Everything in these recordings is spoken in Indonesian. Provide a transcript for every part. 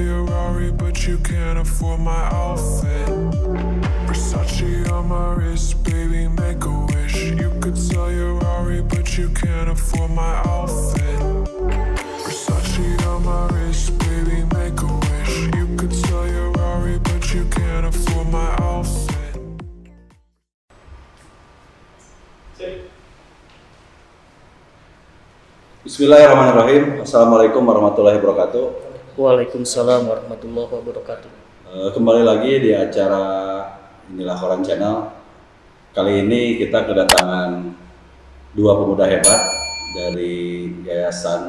your Rari, but you can't afford my outfit. Versace on my wrist, baby, make a wish. You could sell your Rari, but you can't afford my outfit. Versace on my wrist, baby, make a wish. You could sell your Rari, but you can't afford my outfit. Bismillahirrahmanirrahim. Assalamualaikum warahmatullahi wabarakatuh. Waalaikumsalam warahmatullahi wabarakatuh. Kembali lagi di acara Inilah Koran Channel. Kali ini kita kedatangan dua pemuda hebat dari Yayasan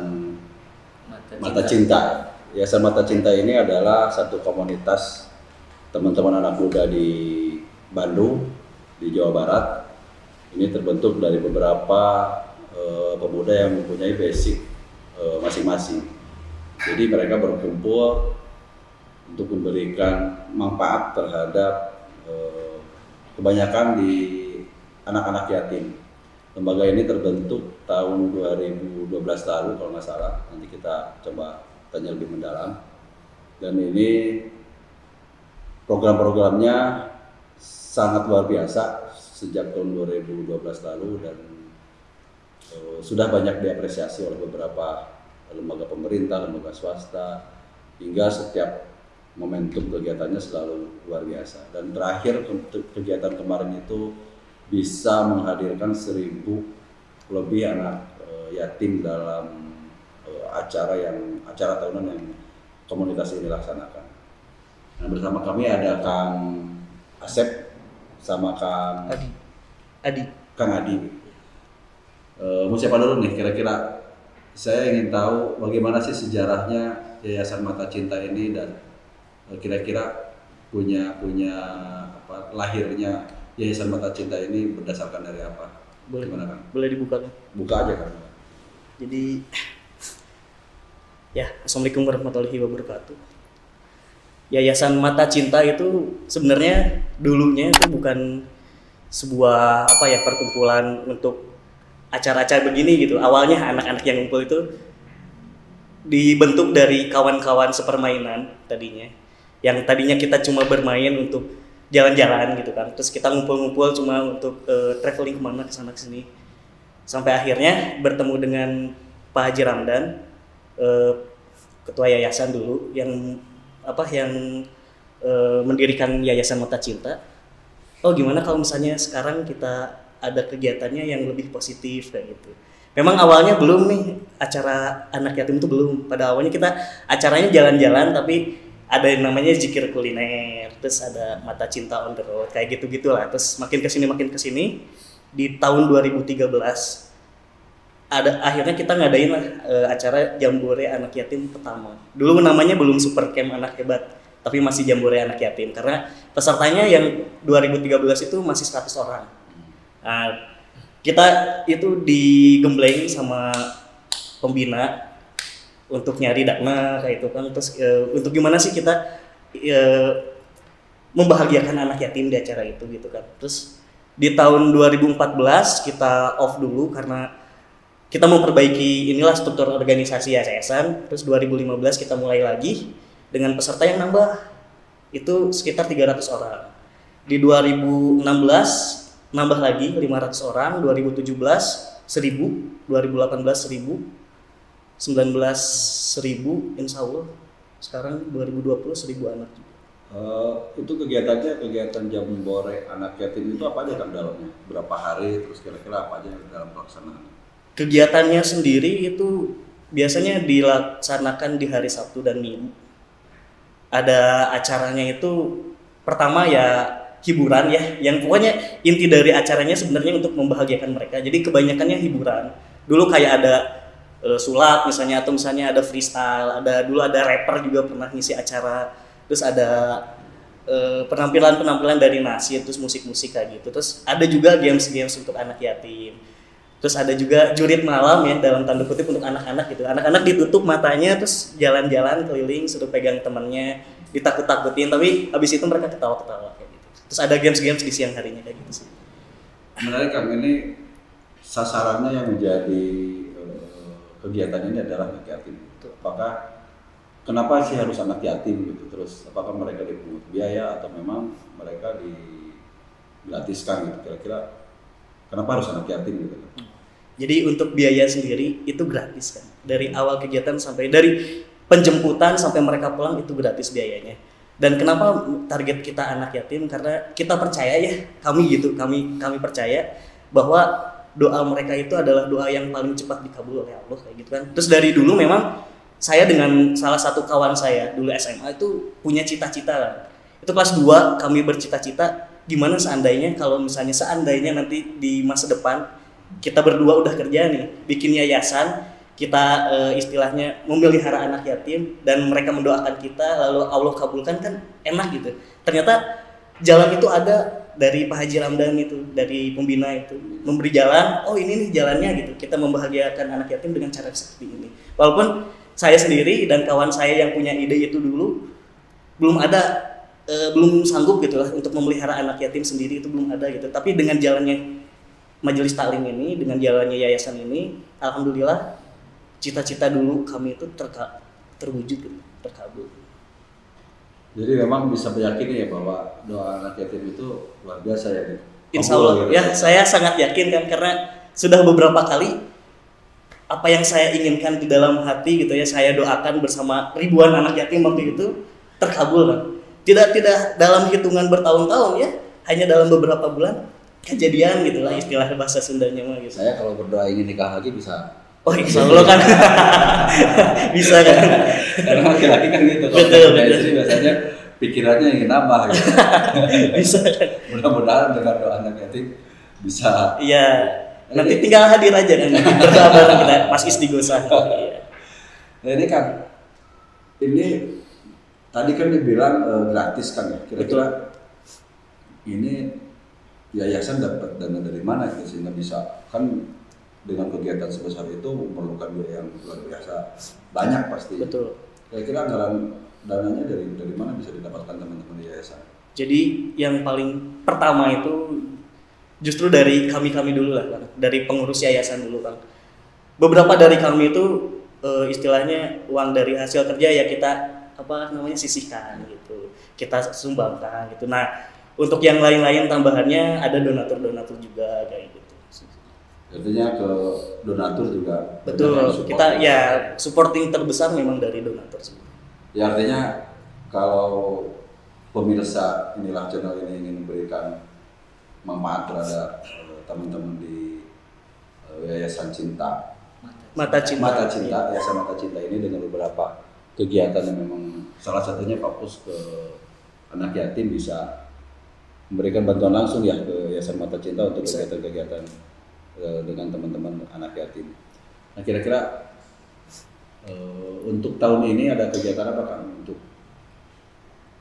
Mata Cinta. Yayasan Mata Cinta ini adalah satu komunitas teman-teman anak muda di Bandung, di Jawa Barat. Ini terbentuk dari beberapa pemuda yang mempunyai basic masing-masing. Jadi mereka berkumpul untuk memberikan manfaat terhadap kebanyakan di anak-anak yatim. Lembaga ini terbentuk tahun 2012 lalu kalau nggak salah. Nanti kita coba tanya lebih mendalam. Dan ini program-programnya sangat luar biasa sejak tahun 2012 lalu dan sudah banyak diapresiasi oleh beberapa lembaga pemerintah, lembaga swasta, hingga setiap momentum kegiatannya selalu luar biasa. Dan terakhir kegiatan kemarin itu bisa menghadirkan 1.000 lebih anak yatim dalam acara tahunan yang komunitas ini laksanakan. Nah, bersama kami ada Kang Asep sama Kang Adi. Mau siapa dulu nih kira-kira? Saya ingin tahu bagaimana sih sejarahnya Yayasan Mata Cinta ini dan kira-kira punya apa lahirnya Yayasan Mata Cinta ini berdasarkan dari apa? Boleh. Gimana kan? Boleh dibuka kan? Buka aja kan. Jadi ya, Assalamualaikum warahmatullahi wabarakatuh. Yayasan Mata Cinta itu sebenarnya dulunya itu bukan sebuah perkumpulan untuk acara-acara begini gitu. Awalnya anak-anak yang ngumpul itu dibentuk dari kawan-kawan sepermainan tadinya. Yang tadinya kita cuma bermain untuk jalan-jalan gitu kan. Terus kita ngumpul-ngumpul cuma untuk traveling kemana kesana kesini. Sampai akhirnya bertemu dengan Pak Haji Ramdan, ketua yayasan dulu yang mendirikan Yayasan Mata Cinta. Oh, gimana kalau misalnya sekarang kita ada kegiatannya yang lebih positif kayak gitu. Memang awalnya belum nih acara anak yatim itu belum. Pada awalnya kita acaranya jalan-jalan tapi ada yang namanya zikir kuliner, terus ada Mata Cinta on the road kayak gitu-gitulah. Terus makin kesini di tahun 2013 akhirnya kita ngadain acara Jambore Anak Yatim pertama. Dulu namanya belum Super Camp Anak Hebat, tapi masih Jambore Anak Yatim karena pesertanya yang 2013 itu masih 100 orang. Nah, kita itu digembleng sama pembina untuk nyari dana kayak itu kan. Terus untuk gimana sih kita membahagiakan anak yatim di acara itu gitu kan. Terus di tahun 2014 kita off dulu karena kita memperbaiki struktur organisasi yayasan. Terus 2015 kita mulai lagi dengan peserta yang nambah itu sekitar 300 orang. Di 2016 nambah lagi 500 orang, 2017 1000, 2018 1000, 19 1000, insya Allah sekarang 2020 1000 anak. Itu kegiatan Jambore Anak Yatim itu apa aja kan dalamnya? Berapa hari, terus kira-kira apa aja dalam pelaksanaan? Kegiatannya sendiri itu biasanya dilaksanakan di hari Sabtu dan Minggu. Ada acaranya itu pertama ya hiburan ya, yang pokoknya inti dari acaranya sebenarnya untuk membahagiakan mereka. Jadi kebanyakannya hiburan. Dulu kayak ada sulap misalnya, atau misalnya ada freestyle, dulu ada rapper juga pernah ngisi acara. Terus ada penampilan dari nasi, terus musik-musik kayak gitu. Terus ada juga games-games untuk anak yatim. Terus ada juga jurit malam ya, dalam tanda kutip untuk anak-anak gitu. Anak-anak ditutup matanya terus jalan-jalan keliling, suruh pegang temannya, ditakut-takutin, tapi habis itu mereka ketawa-ketawa kayak gitu. Terus ada games-games di siang harinya kayak gitu sih. Menarik Kang, ini sasarannya yang menjadi kegiatan ini adalah anak yatim. Apakah kenapa sih harus anak yatim gitu? Terus apakah mereka dipungut biaya atau memang mereka digratiskan gitu? Kira-kira kenapa harus anak yatim gitu? Jadi untuk biaya sendiri itu gratis kan. Dari awal kegiatan sampai dari penjemputan sampai mereka pulang itu gratis biayanya. Dan kenapa target kita anak yatim? Karena kita percaya ya, kami percaya bahwa doa mereka itu adalah doa yang paling cepat dikabul oleh Allah kayak gitu kan. Terus dari dulu memang saya dengan salah satu kawan saya dulu SMA itu punya cita-cita kan. Itu kelas 2 kami bercita-cita gimana seandainya nanti di masa depan kita berdua udah kerja nih, bikin yayasan, kita istilahnya memelihara anak yatim dan mereka mendoakan kita lalu Allah kabulkan kan enak gitu. Ternyata jalan itu ada dari Pak Haji Ramdan itu, dari pembina itu memberi jalan, oh ini nih jalannya gitu, kita membahagiakan anak yatim dengan cara seperti ini. Walaupun saya sendiri dan kawan saya yang punya ide itu dulu belum sanggup gitu lah untuk memelihara anak yatim sendiri, itu belum ada gitu. Tapi dengan jalannya Majelis Taklim ini, dengan jalannya yayasan ini, alhamdulillah cita-cita dulu kami itu terwujud gitu, terkabul. Jadi memang bisa meyakini ya bahwa doa anak yatim itu luar biasa ya. Insya Allah ya, saya sangat yakin kan karena sudah beberapa kali apa yang saya inginkan di dalam hati gitu ya, saya doakan bersama ribuan anak yatim waktu itu terkabul kan. Tidak dalam hitungan bertahun-tahun ya, hanya dalam beberapa bulan kejadian gitulah istilah bahasa Sundanya mah gitu. Saya kalau berdoa ingin nikah lagi bisa. Oh insya Allah kan bisa kan. Karena laki-laki kan gitu. Betul. Jadi biasanya pikirannya ingin nambah gitu. Bisa kan. Mudah-mudahan dengan doa anak yatim bisa. Iya. Nanti tinggal hadir aja kan. Berdoa bareng kita pas istighosah. Iya. Nah ini kan, ini tadi kan dibilang gratis kan ya. Kira-kira ini yayasan dapat dana dari mana gitu sehingga bisa kan dengan kegiatan sebesar itu memerlukan biaya yang luar biasa banyak pasti. Betul. Kira-kira anggaran dananya dari mana bisa didapatkan teman-teman di yayasan? Jadi yang paling pertama itu justru dari kami dulu lah, Bang. Dari pengurus yayasan dulu Bang. Beberapa dari kami itu istilahnya uang dari hasil kerja ya kita sisihkan gitu, kita sumbangkan gitu. Nah untuk yang lain-lain tambahannya ada donatur juga kayak gitu. Artinya ke donatur juga. Betul. Kita ya supporting terbesar memang dari donatur semua. Ya artinya kalau pemirsa inilah channel ini ingin memberikan manfaat terhadap teman-teman di Yayasan Cinta. Mata Cinta. Yayasan Mata Cinta ini dengan beberapa kegiatan yang memang salah satunya fokus ke anak yatim bisa memberikan bantuan langsung ya ke Yayasan Mata Cinta untuk kegiatan-kegiatan dengan teman-teman anak yatim. Nah kira-kira untuk tahun ini ada kegiatan apa kan untuk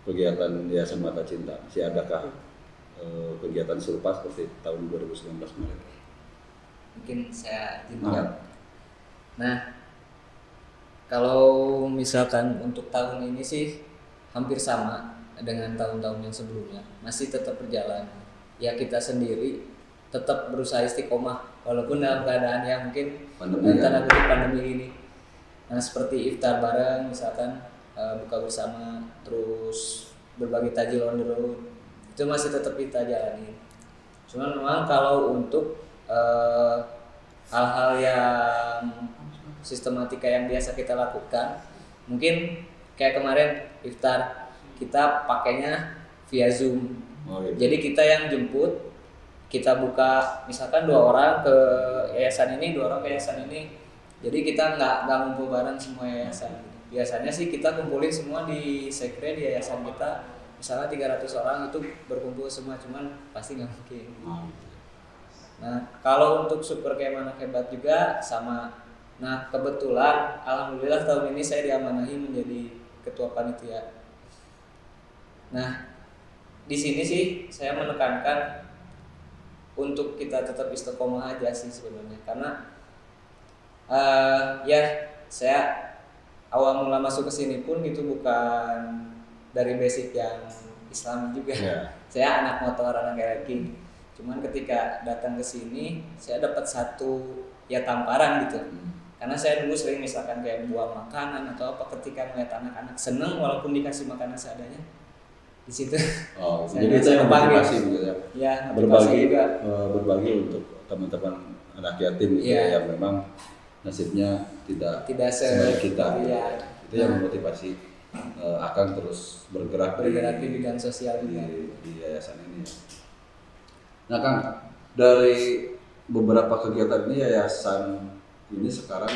kegiatan Yayasan Mata Cinta? Masih adakah kegiatan serupa seperti tahun 2019 kemarin? Mungkin saya jawab. Nah, kalau misalkan untuk tahun ini sih hampir sama dengan tahun-tahun yang sebelumnya, masih tetap berjalan. Ya kita sendiri tetap berusaha istiqomah walaupun dalam keadaan yang mungkin tanda kutip pandemi ini. Nah seperti iftar bareng misalkan, buka bersama, terus berbagi takjil on the road, itu masih tetap kita jalani. Cuman memang kalau untuk hal-hal yang sistematika yang biasa kita lakukan, mungkin kayak kemarin iftar kita pakainya via Zoom. Jadi kita yang jemput, kita buka misalkan 2 orang ke yayasan ini, 2 orang ke yayasan ini. Jadi kita nggak ngumpul bareng semua yayasan. Biasanya sih kita kumpulin semua di sekre di yayasan kita. Misalnya 300 orang itu berkumpul semua, cuman pasti nggak mungkin. Nah kalau untuk super kayak mana hebat juga sama. Nah kebetulan alhamdulillah tahun ini saya diamanahi menjadi ketua panitia. Nah di sini sih saya menekankan untuk kita tetap istiqomah aja sih sebenarnya, karena ya saya awal mula masuk ke sini pun itu bukan dari basic yang Islami juga. Saya anak motor, anak energi. Cuman ketika datang ke sini saya dapat satu ya tamparan gitu. Karena saya dulu sering misalkan kayak buang makanan atau apa, ketika melihat anak-anak seneng walaupun dikasih makanan seadanya, di situ Oh, saya jadi itu yang terpanggil. motivasi gitu ya. Ya, motivasi Berbagi juga. berbagi untuk teman-teman anak yatim gitu Iya. ya, yang memang nasibnya tidak Tidak sebaik kita. iya. Itu yang memotivasi akan terus bergerak Bergerak di bidang sosial di, juga. di yayasan ini. Nah Kang, dari beberapa kegiatan ini yayasan ini sekarang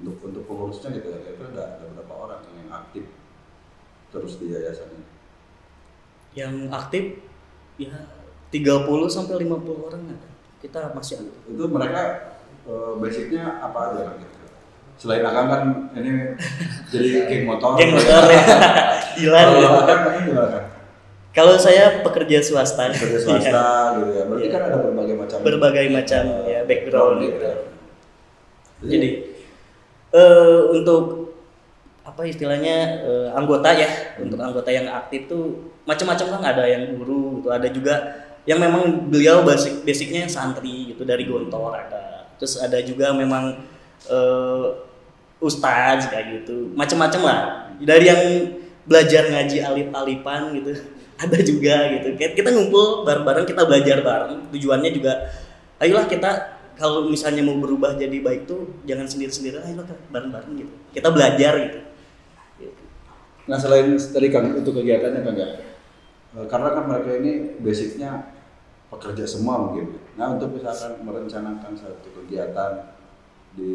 untuk pengurusnya gitu ya, kira-kira ada berapa orang yang aktif terus di yayasan ini? Yang aktif ya 30 sampai 50 orang ada. Kita masih aktif. Itu mereka basicnya apa aja kan gitu? Selain Akang kan ini jadi geng motor. Geng motor ya. Dilan Kalau gitu. Akang ini gimana kan? Kalau saya pekerja swasta. Kerja swasta Iya. gitu ya. Berarti Iya. kan ada Berbagai macam ya background gitu. Jadi untuk apa istilahnya anggota ya, untuk anggota yang aktif tuh macam-macam kan, ada yang guru gitu, ada juga yang memang beliau basicnya santri gitu dari Gontor ada. Terus ada juga memang ustadz kayak gitu, macam-macam lah. Dari yang belajar ngaji alif-alifan gitu, ada juga gitu. Kita ngumpul bareng-bareng, kita belajar bareng. Tujuannya juga, ayolah kita kalau misalnya mau berubah jadi baik tuh jangan sendiri-sendiri, ayolah bareng-bareng gitu. Kita belajar gitu. Nah selain dari Kang untuk kegiatannya Kang ya, karena kan mereka ini basicnya pekerja semua mungkin. Nah untuk misalkan merencanakan satu kegiatan di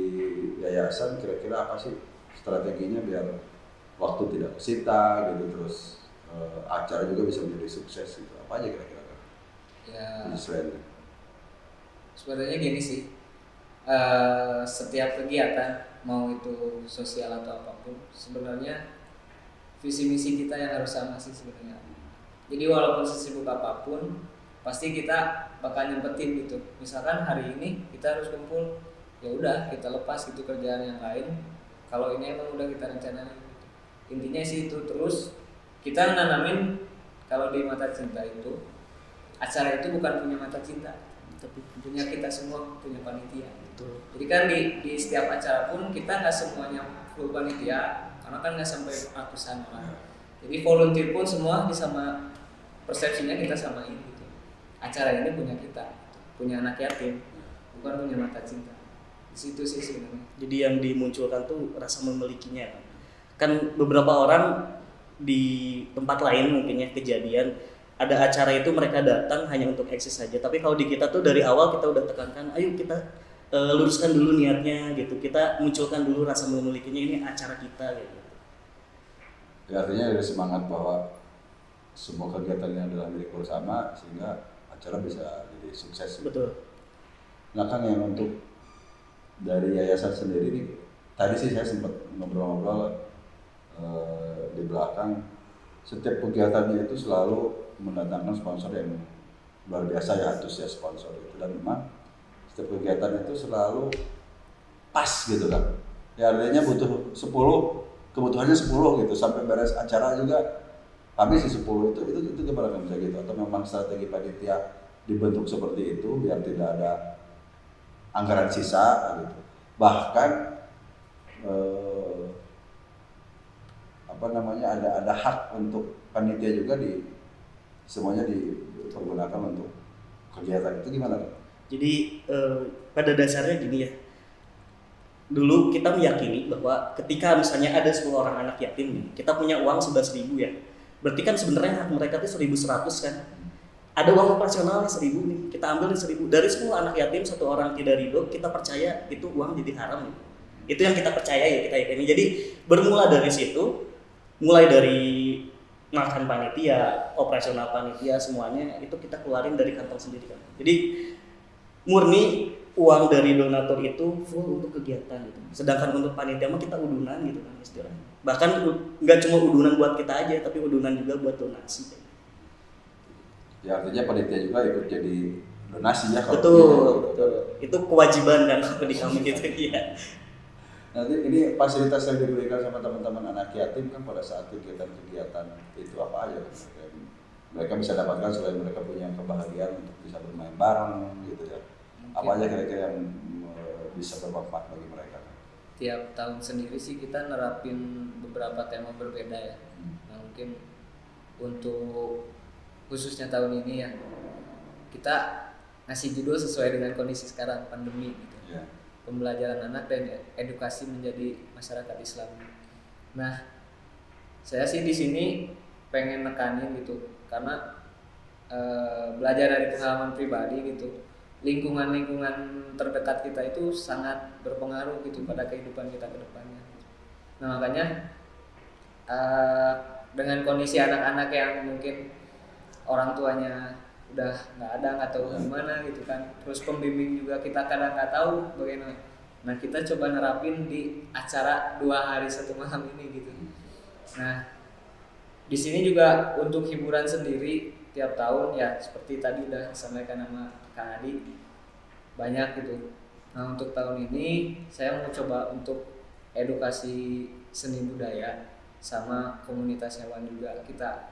yayasan, kira-kira apa sih strateginya biar waktu tidak kesita gitu, terus acara juga bisa menjadi sukses gitu, apa aja kira-kira Kang? Ya, Selain sebenarnya gini sih, setiap kegiatan mau itu sosial atau apapun, sebenarnya visi misi kita yang harus sama sih sebenarnya. Jadi walaupun sesibuk apapun, pasti kita bakal nyempetin gitu. Misalkan hari ini kita harus kumpul, ya udah kita lepas gitu kerjaan yang lain. Kalau ini emang udah kita rencanain. Intinya sih itu, terus kita nanamin kalau di Mata Cinta itu, acara itu bukan punya Mata Cinta, tapi punya kita semua, punya panitia. Betul. Jadi kan di setiap acara pun kita nggak semuanya full panitia, karena kan nggak sampai ratusan orang. Jadi volunteer pun semua sama persepsinya kita samain gitu. Acara ini punya kita, punya anak yatim, bukan punya Mata Cinta. Di situ sih sebenarnya. Jadi yang dimunculkan tuh rasa memilikinya. Kan beberapa orang di tempat lain mungkin ya kejadian ada acara itu mereka datang hanya untuk eksis saja. Tapi kalau di kita tuh dari awal kita udah tekankan, ayo kita luruskan dulu niatnya gitu. Kita munculkan dulu rasa memilikinya, ini acara kita gitu. ya, artinya ada semangat bahwa semua kegiatannya adalah milik bersama sehingga acara bisa jadi sukses. Betul. Nah Kang, yang untuk dari yayasan sendiri nih, tadi sih saya sempat ngobrol-ngobrol di belakang, setiap kegiatannya itu selalu mendatangkan sponsor yang luar biasa ya, antusias sponsor itu, dan memang setiap kegiatan itu selalu pas gitu kan. Ya artinya butuh 10, kebutuhannya 10 gitu, sampai beres acara juga habis si 10 itu gimana kan bisa gitu, atau memang strategi panitia dibentuk seperti itu biar tidak ada anggaran sisa gitu. Bahkan ada hak untuk panitia juga semuanya dipergunakan untuk kegiatan itu, gimana? Jadi pada dasarnya gini ya. Dulu kita meyakini bahwa ketika misalnya ada 10 orang anak yatim, kita punya uang 11.000 ya. Berarti kan sebenarnya hak mereka itu 1.100 kan. Ada uang operasionalnya 1.000 nih, kita ambil 1.000. Dari 10 anak yatim, 1 orang tidak ridho, kita percaya itu uang jadi haram. Itu yang kita percaya ya, kita yakini. Jadi bermula dari situ, mulai dari makan panitia, operasional panitia, semuanya itu kita keluarin dari kantong sendiri kan. Jadi murni uang dari donatur itu full untuk kegiatan gitu. Sedangkan untuk panitia mah kita udunan gitu kan istilahnya. Bahkan nggak cuma udunan buat kita aja, tapi udunan juga buat donasi. Ya artinya panitia juga ikut jadi donasi ya kalau Betul, gitu. betul. Itu kewajiban kan di kami gitu ya. Nanti ini fasilitas yang diberikan sama teman-teman anak yatim kan pada saat kegiatan-kegiatan itu apa aja kan? Mereka bisa dapatkan selain mereka punya kebahagiaan untuk bisa bermain bareng gitu ya. Apa aja kira-kira yang bisa bermanfaat bagi mereka? tiap tahun sendiri sih kita nerapin beberapa tema berbeda ya. Nah, mungkin untuk khususnya tahun ini ya kita ngasih judul sesuai dengan kondisi sekarang, pandemi gitu. Ya. Pembelajaran anak dan edukasi menjadi masyarakat Islam. Nah, saya sih di sini pengen nekanin gitu karena belajar dari pengalaman pribadi gitu. Lingkungan-lingkungan terdekat kita itu sangat berpengaruh gitu pada kehidupan kita ke depannya. Nah, makanya dengan kondisi anak-anak yang mungkin orang tuanya udah nggak ada, nggak tahu gimana gitu kan, terus pembimbing juga kita kadang nggak tahu bagaimana. Nah, kita coba nerapin di acara 2 hari 1 malam ini gitu. Nah, di sini juga untuk hiburan sendiri tiap tahun ya seperti tadi udah disampaikan sama Kang Adi banyak gitu. Nah, untuk tahun ini saya mau coba untuk edukasi seni budaya sama komunitas hewan juga. Kita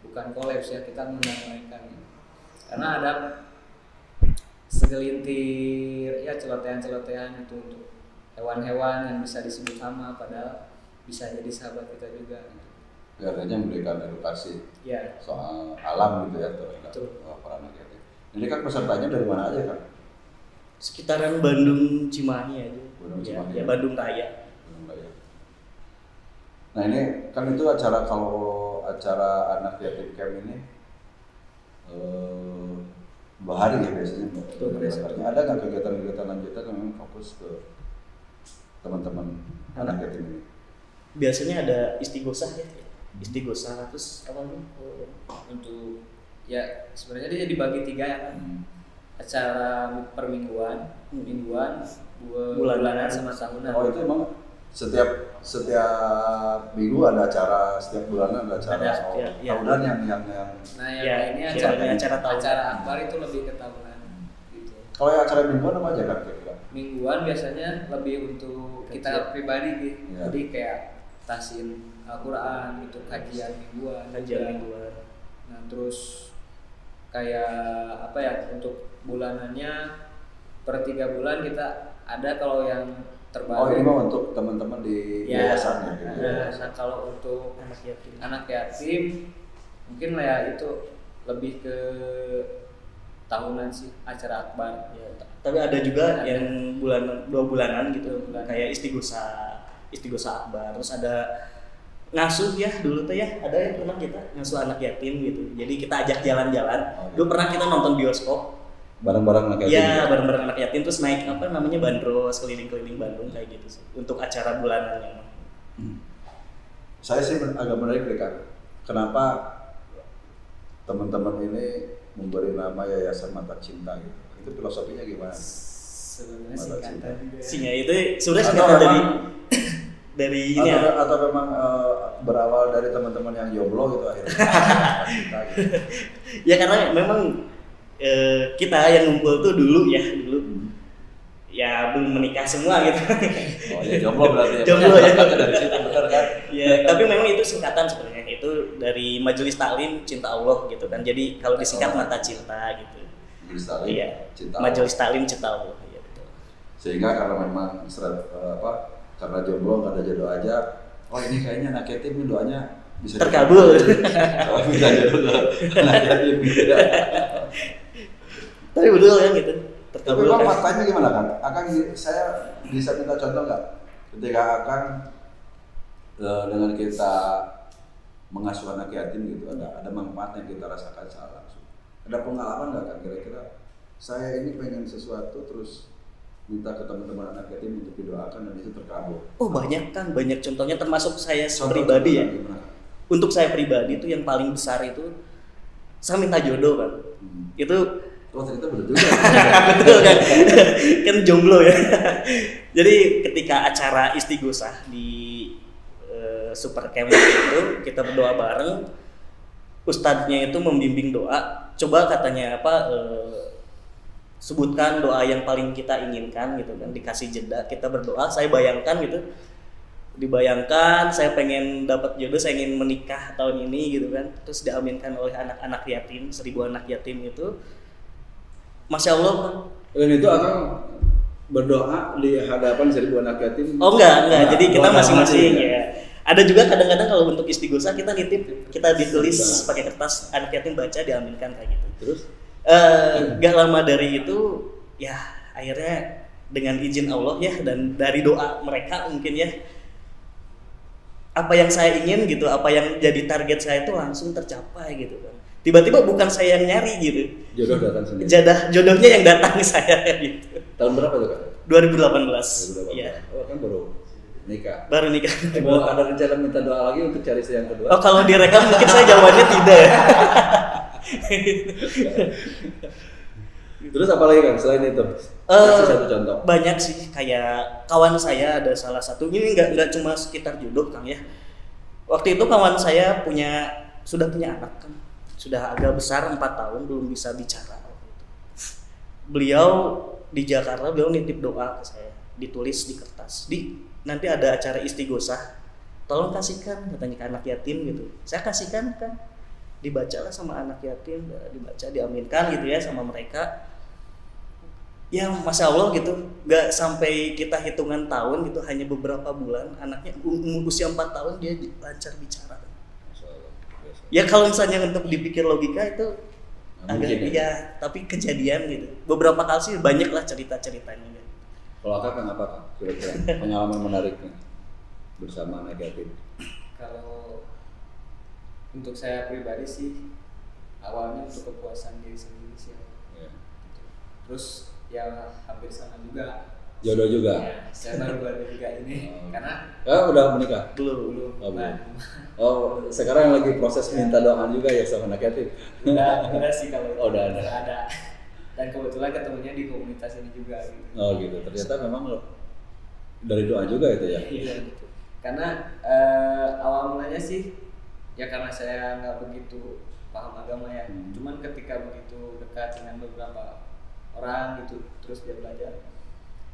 bukan kolaps ya, kita mengundang mereka gitu. Karena ada segelintir ya celotehan-celotehan itu untuk hewan-hewan yang bisa disebut hama padahal bisa jadi sahabat kita juga gitu. Ya, artinya memberikan edukasi Ya. soal alam gitu ya terhadap para anak yatim. Ini kan pesertanya dari mana aja kan? Sekitaran Bandung Cimahi aja. Bandung Ya, Cimahi. ya Bandung Raya. Nah, ini kan itu acara, kalau acara anak yatim camp ini 2 hari ya biasanya. Ada nggak kegiatan-kegiatan lanjutan yang memang fokus ke teman-teman anak yatim ini? Biasanya ada istighosah ya. Istighosah terus apa nih? Untuk ya sebenarnya dia dibagi 3 ya kan. Acara per mingguan, bulanan sama tahunan. Oh, itu emang setiap minggu ada acara, setiap bulan ada acara. Ada, ya. Tahunan yang Nah, yang Ya, ini ya, acara tahunan. acara akbar itu lebih ke tahunan gitu. kalau yang acara mingguan apa aja kan kira-kira? Mingguan biasanya lebih untuk kita pribadi gitu. Ya. Jadi kayak tasin Al-Qur'an gitu, kajian mingguan. Kajian juga. mingguan. Nah, terus kayak apa ya, untuk bulanannya per 3 bulan kita ada kalau yang terbaru. Oh, ini mah untuk teman-teman di Ya, yayasan ya gitu. nah, kalau untuk anak yatim mungkin lah ya itu lebih ke tahunan sih, acara akbar. Ya, tapi ada juga Ada. yang 2 bulanan gitu, 2 bulan. kayak istighosah akbar. Terus ada ngasuh ya dulu tuh ya, ada yang pernah kita ngasuh anak yatim gitu. Jadi kita ajak jalan-jalan. Dulu pernah kita nonton bioskop. Bareng-bareng anak yatim. Iya, bareng-bareng anak yatim terus naik apa namanya bandros keliling-keliling Bandung kayak gitu sih. Untuk acara bulanannya. Saya sih agak menarik deh Kang. Kenapa teman-teman ini memberi nama Yayasan Mata Cinta gitu? Itu filosofinya gimana? Sebenarnya Mata singkatan juga. Singa itu sebenarnya Atau singkatan memang- dari ini ya. Atau memang berawal dari teman-teman yang jomblo gitu akhirnya Mata Cinta gitu. Ya karena memang kita yang ngumpul tuh dulu ya belum menikah semua gitu. Oh ya, jomblo berarti ya. Jomblo ya. Dari situ benar kan? Ya, tapi memang itu singkatan sebenarnya. Itu dari Majelis Taklim Cinta Allah gitu kan. Jadi kalau disingkat Mata Cinta gitu. Majelis Taklim Iya. Cinta Majelis Allah. Taklim Cinta Allah. Iya betul. Sehingga karena memang karena jomblo nggak ada jodoh aja. Oh, ini kayaknya anak yatim ini doanya bisa Terkabul. Oh, bisa jodoh anak yatim gitu ya. Tapi betul kan gitu. Tapi Terkabul bang, kan. faktanya gimana kan? Saya bisa minta contoh nggak? Ketika Akang dengan kita mengasuh anak yatim gitu, ada manfaat yang kita rasakan secara langsung. Ada pengalaman nggak kan kira-kira? Saya ini pengen sesuatu terus minta ke teman-teman anak yatim untuk didoakan dan itu terkabul. Oh banyak kan, banyak contohnya termasuk saya Contoh pribadi ya. gimana? Untuk saya pribadi itu yang paling besar itu saya minta jodoh kan. Itu Oh, ternyata betul juga. betul kan? Kan jomblo ya. Jadi ketika acara istighosah di Super Camp itu kita berdoa bareng, ustadznya itu membimbing doa. Coba katanya apa? Sebutkan doa yang paling kita inginkan gitu kan, dikasih jeda kita berdoa. Saya bayangkan gitu, dibayangkan saya pengen dapat jodoh, saya ingin menikah tahun ini gitu kan, terus diaminkan oleh anak-anak yatim, 1000 anak yatim itu. Masya Allah kan. Dan itu Akang berdoa di hadapan 1000 anak yatim. Oh enggak. Jadi kita doa masing-masing aja, ya. Ada juga kadang-kadang kalau untuk istighosah kita nitip, kita ditulis pakai kertas, anak yatim baca diaminkan kayak gitu. Terus Gak lama dari itu ya akhirnya dengan izin Allah ya dan dari doa mereka mungkin ya, apa yang saya ingin gitu, apa yang jadi target saya itu langsung tercapai gitu kan. Tiba-tiba bukan saya yang nyari gitu. jodoh datang sendiri. Jodohnya yang datang ke saya gitu. Tahun berapa tuh Kak? 2018. 2018. Iya. Oh kan baru nikah. Baru nikah. Mau ada rencana minta doa lagi untuk cari istri yang kedua? Oh kalau direkam mungkin saya jawabannya tidak ya. Terus apa lagi Kang selain itu? Kasih satu contoh. Banyak sih, kayak kawan saya ada salah satu, ini nggak cuma sekitar jodoh Kang ya. Waktu itu kawan saya sudah punya anak kan, sudah agak besar 4 tahun, belum bisa bicara. Beliau di Jakarta, beliau nitip doa ke saya, ditulis di kertas. Nanti ada acara istighosah, tolong kasihkan katanya ke anak yatim gitu. Saya kasihkan kan, dibacalah sama anak yatim, dibaca, diaminkan gitu ya sama mereka. Ya masya Allah gitu, nggak sampai kita hitungan tahun gitu, hanya beberapa bulan anaknya usia 4 tahun dia lancar bicara. Ya kalau misalnya untuk dipikir logika itu agak ya, tapi kejadian gitu. Beberapa kali sih banyak lah cerita-ceritanya. Kalau Kak apa Kak kira-kira pengalaman menariknya bersama anak yatim? Kalau untuk saya pribadi sih awalnya untuk kepuasan diri sendiri sih. Ya. Terus ya hampir sama juga. Jodoh juga. Ya, saya baru juga ini karena udah menikah? belum. Oh, sekarang lagi proses minta doa juga ya sama anak yatim. Udah sih kalau udah ada. Dan kebetulan ketemunya di komunitas ini juga gitu. Oh gitu. Ternyata memang dari doa juga itu ya. Iya gitu. Karena awal mulanya sih ya karena saya nggak begitu paham agama ya. Cuman ketika begitu dekat dengan beberapa orang gitu, terus dia belajar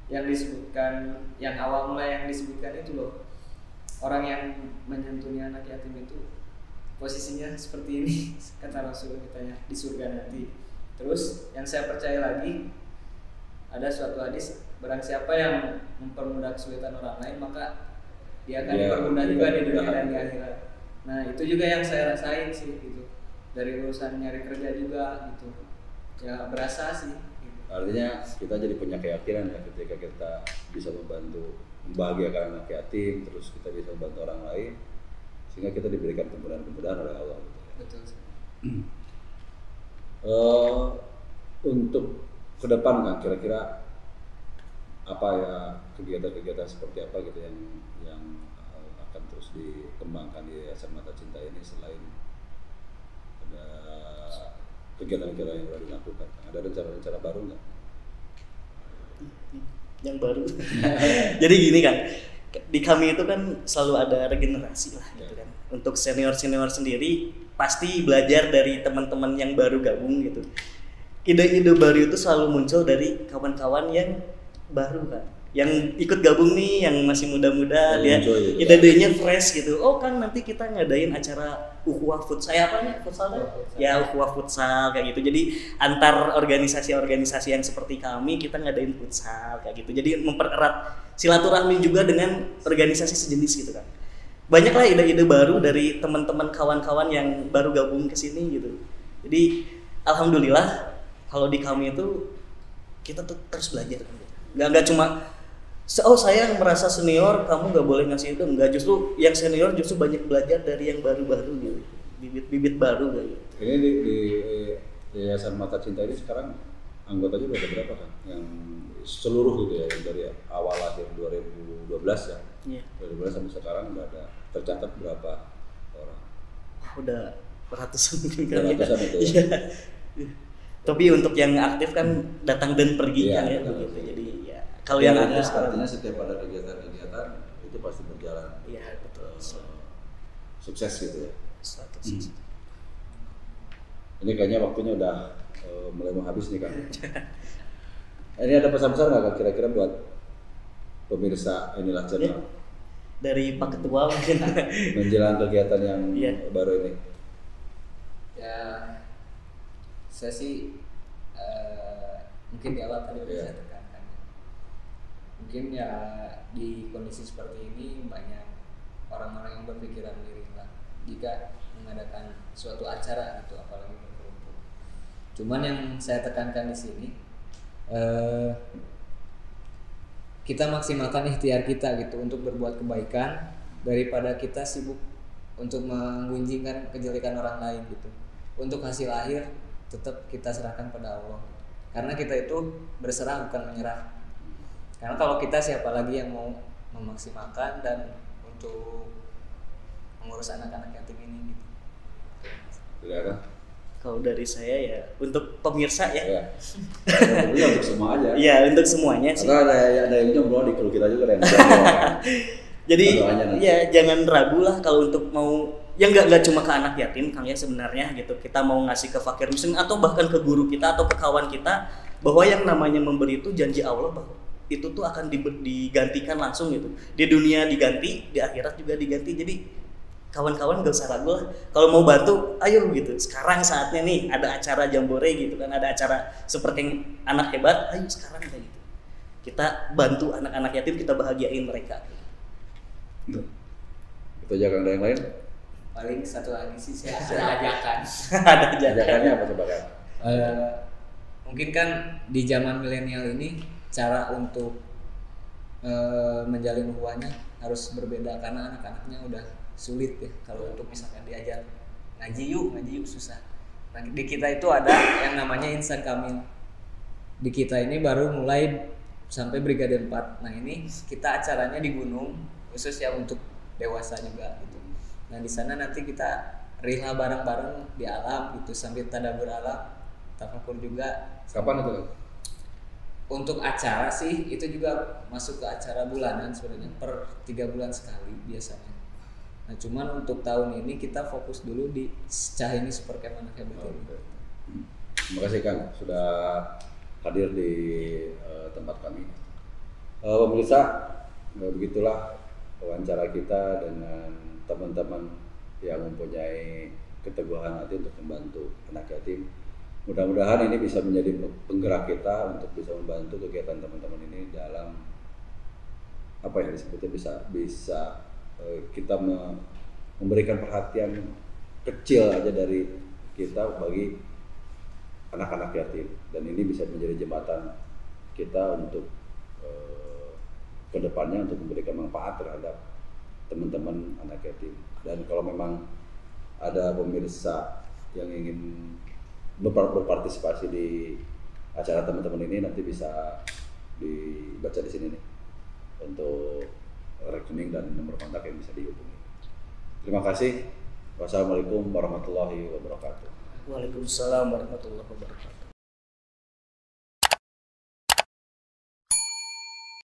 yang disebutkan, yang awal mula yang disebutkan itu loh, orang yang menyentuhnya anak yatim itu posisinya seperti ini kata Rasul katanya di surga nanti. Terus yang saya percaya lagi ada suatu hadis, barang siapa yang mempermudah kesulitan orang lain maka dia akan dipermudah juga di dunia dan di akhirat. Nah itu juga yang saya rasain sih gitu, dari urusan nyari kerja juga gitu ya, berasa sih. Artinya kita jadi punya keyakinan ya ketika kita bisa membahagiakan anak yatim, terus kita bisa membantu orang lain, sehingga kita diberikan kemudahan-kemudahan oleh Allah. Betul. Untuk ke depan kan kira-kira apa ya kegiatan-kegiatan seperti apa gitu yang akan terus dikembangkan di Yayasan Mata Cinta ini selain ada kegiatan-kegiatan yang sudah dilakukan? Ada rencana-rencana baru nggak? Yang baru. Jadi gini kan, di kami itu kan selalu ada regenerasi lah gitu kan. Untuk senior-senior sendiri pasti belajar dari teman-teman yang baru gabung gitu. Ide-ide baru itu selalu muncul dari kawan-kawan yang baru kan, yang ikut gabung nih, yang masih muda-muda, dia ide-idenya fresh gitu. Oh kan nanti kita ngadain acara ukhuwah futsal, ya ukhuwah futsal kayak gitu. Jadi antar organisasi-organisasi yang seperti kami kita ngadain futsal kayak gitu. Jadi mempererat silaturahmi juga dengan organisasi sejenis gitu kan. Banyaklah ide-ide baru dari teman-teman kawan-kawan yang baru gabung ke sini gitu. Jadi alhamdulillah kalau di kami itu kita tuh terus belajar kan. Nggak cuma saya merasa senior, kamu nggak boleh ngasih itu. Enggak, justru yang senior justru banyak belajar dari yang baru-baru gitu, bibit-bibit baru gitu. Ini di Yayasan Mata Cinta ini sekarang anggotanya udah ada berapa kan? Yang seluruh gitu ya, yang dari awal lahir 2012 ya. Iya. 2012 sampai sekarang udah ada tercatat berapa orang? Udah ratusan mungkin kan. Ratusan itu ya. Iya. Tapi untuk yang aktif kan datang dan pergi kan ya begitu. Jadi ya kalau yang aktif artinya setiap ada kegiatan-kegiatan itu pasti berjalan. Iya betul. Sukses gitu ya. Sukses. Ini kayaknya waktunya udah mulai mau habis nih kan. Ini ada pesan-pesan nggak kira-kira buat pemirsa inilah channel? Ya. Dari Pak Ketua mungkin menjelang kegiatan yang baru ini. Ya saya sih mungkin di awal tadi bisa tekankan mungkin ya di kondisi seperti ini banyak orang-orang yang berpikiran miring lah jika mengadakan suatu acara gitu, apalagi berkerumun. Cuman yang saya tekankan di sini, kita maksimalkan ikhtiar kita gitu untuk berbuat kebaikan daripada kita sibuk untuk menggunjingkan kejelekan orang lain gitu. Untuk hasil akhir tetap kita serahkan pada Allah. Karena kita itu berserah bukan menyerah. Karena kalau kita siapa lagi yang mau memaksimalkan dan untuk mengurus anak-anak yatim ini gitu. Silakan. Kalau dari saya ya untuk pemirsa ya. Ya. Ini untuk semua aja. Iya, untuk semuanya sih. Karena ada yang jomblo di kru kita juga ada yang Jadi doanya nanti. ya jangan ragu lah kalau untuk mau, ya nggak cuma ke anak yatim Kang ya sebenarnya gitu. Kita mau ngasih ke fakir miskin atau bahkan ke guru kita atau ke kawan kita, bahwa yang namanya memberi itu janji Allah bahwa itu tuh akan digantikan langsung gitu. Di dunia diganti, di akhirat juga diganti. Jadi kawan-kawan gak usah ragu lah. Kalau mau bantu, ayo gitu. Sekarang saatnya nih ada acara jambore gitu kan, ada acara seperti anak hebat, ayo sekarang kayak gitu. Kita bantu anak-anak yatim, kita bahagiain mereka. Itu aja. Kang, ada yang lain? Paling satu lagi sih saya ada ajakan. Ada Ajakannya apa coba Kang? Mungkin kan di zaman milenial ini cara untuk menjalin hubungannya harus berbeda karena anak-anaknya udah sulit ya kalau untuk misalkan diajar ngaji yuk susah. Nah, di kita itu ada yang namanya insan kamil. Di kita ini baru mulai sampai brigade 4. Nah, ini kita acaranya di gunung khusus ya untuk dewasa juga gitu. Nah, di sana nanti kita rihla bareng-bareng di alam gitu sambil tadabbur alam, tafakur juga. Kapan itu Kang? Untuk acara sih itu juga masuk ke acara bulanan sebenarnya, per 3 bulan sekali biasanya. Nah, cuman untuk tahun ini kita fokus dulu di Cahini Supercamp Anak Hebat ini. Terima kasih Kang sudah hadir di tempat kami. Pemirsa, begitulah wawancara kita dengan teman-teman yang mempunyai keteguhan hati untuk membantu anak yatim. Mudah-mudahan ini bisa menjadi penggerak kita untuk bisa membantu kegiatan teman-teman ini dalam apa yang disebutnya bisa kita memberikan perhatian kecil aja dari kita bagi anak-anak yatim, dan ini bisa menjadi jembatan kita untuk kedepannya untuk memberikan manfaat terhadap teman-teman anak yatim. Dan kalau memang ada pemirsa yang ingin berpartisipasi di acara teman-teman ini, nanti bisa dibaca di sini nih untuk rekening dan nomor kontak yang bisa dihubungi. Terima kasih. Wassalamualaikum warahmatullahi wabarakatuh. Waalaikumsalam warahmatullahi wabarakatuh.